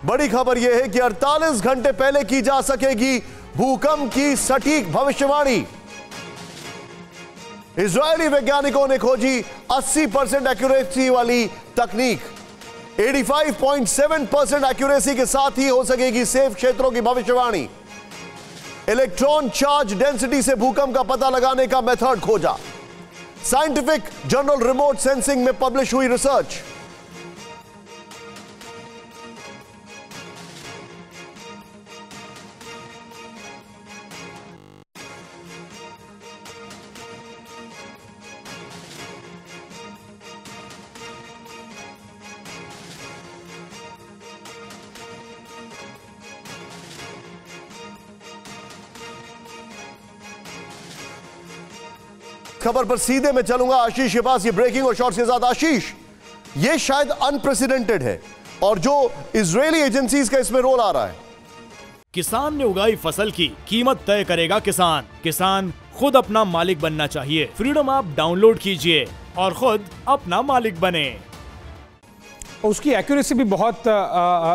बड़ी खबर यह है कि 48 घंटे पहले की जा सकेगी भूकंप की सटीक भविष्यवाणी। इजरायली वैज्ञानिकों ने खोजी 80% एक्यूरेसी वाली तकनीक। 85.7% एक्यूरेसी के साथ ही हो सकेगी सेफ क्षेत्रों की भविष्यवाणी। इलेक्ट्रॉन चार्ज डेंसिटी से भूकंप का पता लगाने का मेथड खोजा। साइंटिफिक जर्नल रिमोट सेंसिंग में पब्लिश हुई रिसर्च। खबर पर सीधे मैं चलूंगा आशीष के पास। ये ब्रेकिंग और शॉर्ट्स के साथ। आशीष, ये शायद अनप्रेसिडेंटेड है और जो इजरायली एजेंसीज का इसमें रोल आ रहा है। किसान ने उगाई फसल की कीमत तय करेगा किसान। किसान खुद अपना मालिक बनना चाहिए। फ्रीडम ऐप डाउनलोड कीजिए और खुद अपना मालिक बने। उसकी एक्यूरेसी भी बहुत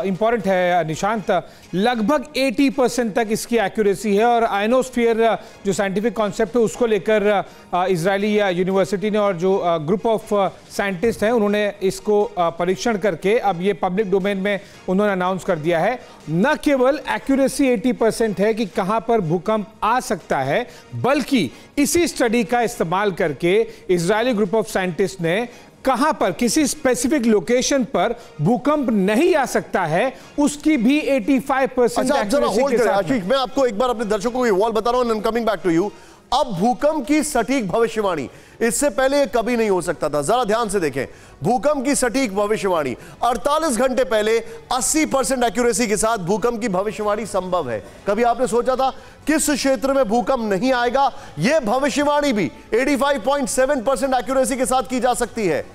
इंपॉर्टेंट है निशांत। लगभग 80% तक इसकी एक्यूरेसी है और आयनोस्फीयर जो साइंटिफिक कॉन्सेप्ट है उसको लेकर इजरायली यूनिवर्सिटी ने और जो ग्रुप ऑफ साइंटिस्ट हैं उन्होंने इसको परीक्षण करके अब ये पब्लिक डोमेन में उन्होंने अनाउंस कर दिया है। न केवल एक्यूरेसी 80% है कि कहां पर भूकंप आ सकता है, बल्कि इसी स्टडी का इस्तेमाल करके इजरायली ग्रुप ऑफ साइंटिस्ट ने कहां पर किसी स्पेसिफिक लोकेशन पर भूकंप नहीं आ सकता है उसकी भी 85% एक्यूरेसी के साथ। आशीष, मैं आपको एक बार अपने दर्शकों को ये वॉल बता रहा हूं, कमिंग बैक टू यू। अब भूकंप की सटीक भविष्यवाणी, इससे पहले ये कभी नहीं हो सकता था। जरा ध्यान से देखें, भूकंप की सटीक भविष्यवाणी 48 घंटे पहले 80% एक्यूरेसी के साथ भूकंप की भविष्यवाणी संभव है। कभी आपने सोचा था किस क्षेत्र में भूकंप नहीं आएगा? यह भविष्यवाणी भी 85.7% एक्यूरेसी के साथ की जा सकती है।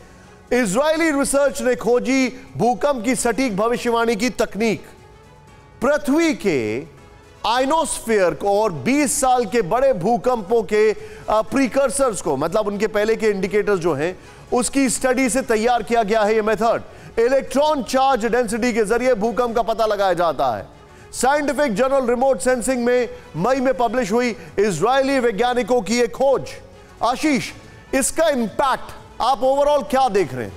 इजरायली रिसर्च ने खोजी भूकंप की सटीक भविष्यवाणी की तकनीक। पृथ्वी के आयनोस्फीयर को और 20 साल के बड़े भूकंपों के प्रीकर्सर्स को, मतलब उनके पहले के इंडिकेटर्स जो हैं, उसकी स्टडी से तैयार किया गया है यह मेथड। इलेक्ट्रॉन चार्ज डेंसिटी के जरिए भूकंप का पता लगाया जाता है। साइंटिफिक जर्नल रिमोट सेंसिंग में मई में पब्लिश हुई इजरायली वैज्ञानिकों की एक खोज। आशीष, इसका इंपैक्ट आप ओवरऑल क्या देख रहे हैं?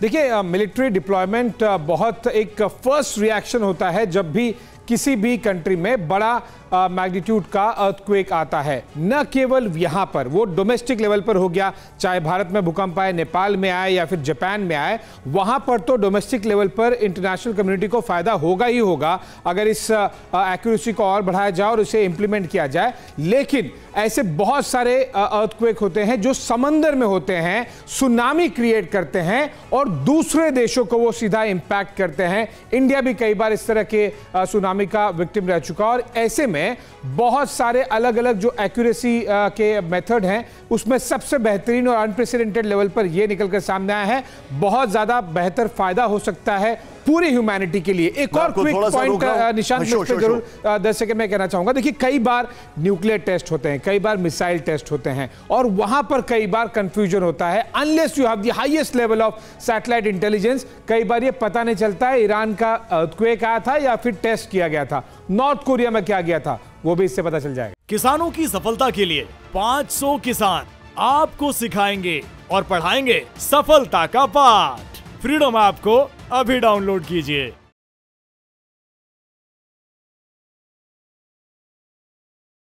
देखिए, मिलिट्री डिप्लॉयमेंट बहुत एक फर्स्ट रिएक्शन होता है जब भी किसी भी कंट्री में बड़ा मैग्नीट्यूड का अर्थक्वेक आता है। न केवल यहां पर, वो डोमेस्टिक लेवल पर हो गया, चाहे भारत में भूकंप आए, नेपाल में आए या फिर जापान में आए, वहां पर तो डोमेस्टिक लेवल पर इंटरनेशनल कम्युनिटी को फायदा होगा ही होगा अगर इस एक्यूरेसी को और बढ़ाया जाए और इसे इंप्लीमेंट किया जाए। लेकिन ऐसे बहुत सारे अर्थक्वेक होते हैं जो समंदर में होते हैं, सुनामी क्रिएट करते हैं और दूसरे देशों को वो सीधा इंपैक्ट करते हैं। इंडिया भी कई बार इस तरह के सुनामी का विक्टिम रह चुका और ऐसे में बहुत सारे अलग अलग जो एक्यूरेसी के मेथड हैं उसमें सबसे बेहतरीन और अनप्रेसिडेंटेड लेवल पर यह निकलकर सामने आया है। बहुत ज्यादा बेहतर फायदा हो सकता है पूरी ह्यूमैनिटी के लिए। एक और क्विक पॉइंट निशान जरूर 10 सेकंड में कहना चाहूंगा। देखिए, कई बार न्यूक्लियर टेस्ट होते हैं, कई बार मिसाइल टेस्ट होते हैं और वहां पर कई बार कंफ्यूजन होता है। Unless you have the highest level of satellite intelligence, कई बार ये पता नहीं चलता है ईरान का अर्थक्वेक आया था या फिर टेस्ट किया गया था, नॉर्थ कोरिया में क्या गया था, वो भी इससे पता चल जाएगा। किसानों की सफलता के लिए 500 किसान आपको सिखाएंगे और पढ़ाएंगे सफलता का पाठ। फ्रीडम ऐप को अभी डाउनलोड कीजिए।